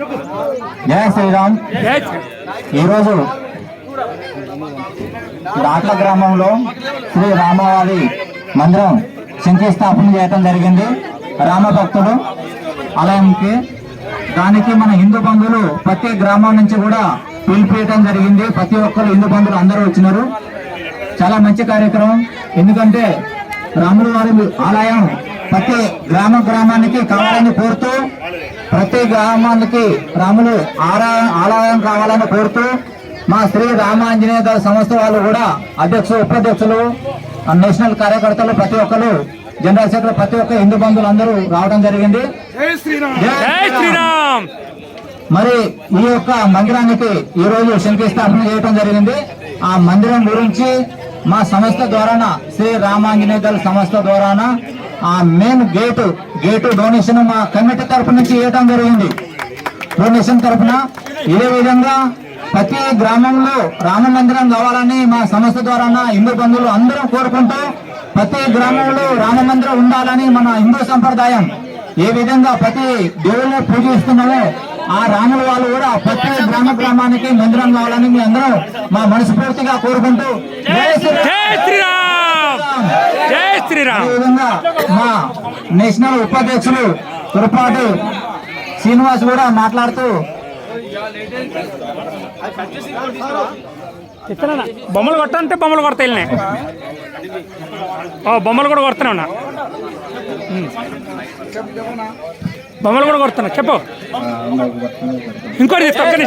జై శ్రీరామ్. ఈరోజు దాట్ల గ్రామంలో శ్రీ రామవారి మందిరం శంకుస్థాపన చేయడం జరిగింది. రామభక్తుడు ఆలయంకి దానికి మన హిందూ బంధువులు ప్రతి గ్రామం నుంచి కూడా పిలిపియడం జరిగింది. ప్రతి ఒక్కరు హిందూ బంధువులు అందరూ వచ్చినారు. చాలా మంచి కార్యక్రమం. ఎందుకంటే రాముల వారి ఆలయం ప్రతి గ్రామానికి కావాలని కోరుతూ, ప్రతి గ్రామానికి రాములు ఆలయం కావాలని కోరుతూ మా శ్రీ రామాంజనేయ గారి సంస్థ వాళ్ళు కూడా అధ్యక్షులు, ఉపాధ్యక్షులు, నేషనల్ కార్యకర్తలు ప్రతి ఒక్కరు, జనరల్ సెక్రటరీ ప్రతి ఒక్క హిందూ బంధువులు అందరూ రావడం జరిగింది. మరి ఈ యొక్క మందిరానికి ఈ రోజు శంకుస్థాపన చేయడం జరిగింది. ఆ మందిరం గురించి మా సంస్థ ద్వారాన, శ్రీ రామాంజనేయ గారి సంస్థ ద్వారాన ఆ మెయిన్ గేటు డొనేషన్ మా కమిటీ తరఫు నుంచి ఇవ్వడం జరిగింది. డొనేషన్ తరఫున ఇదే విధంగా ప్రతి గ్రామంలో రామ మందిరం కావాలని మా సంస్థ ద్వారా హిందూ బంధువులు అందరం కోరుకుంటూ, ప్రతి గ్రామంలో రామ మందిరం ఉండాలని మన హిందూ సంప్రదాయం ఏ విధంగా ప్రతి దేవుళ్ళని పూజిస్తున్నామో ఆ రాముల వాళ్ళు కూడా ప్రతి గ్రామానికి మందిరం కావాలని మీ అందరం మా మనస్ఫూర్తిగా కోరుకుంటూ ఈ విధంగా మా నేషనల్ ఉపాధ్యక్షులు కురపాటి శ్రీనివాస్ కూడా మాట్లాడుతూ, బొమ్మలు కొట్టంటే బొమ్మలు కొడతాయి, బొమ్మలు కూడా కొడుతూనే ఉన్నా, బొమ్మలు కూడా కొడుతున్నా. చెప్పు ఇంకోటి తీసుకో, ఇంకోటి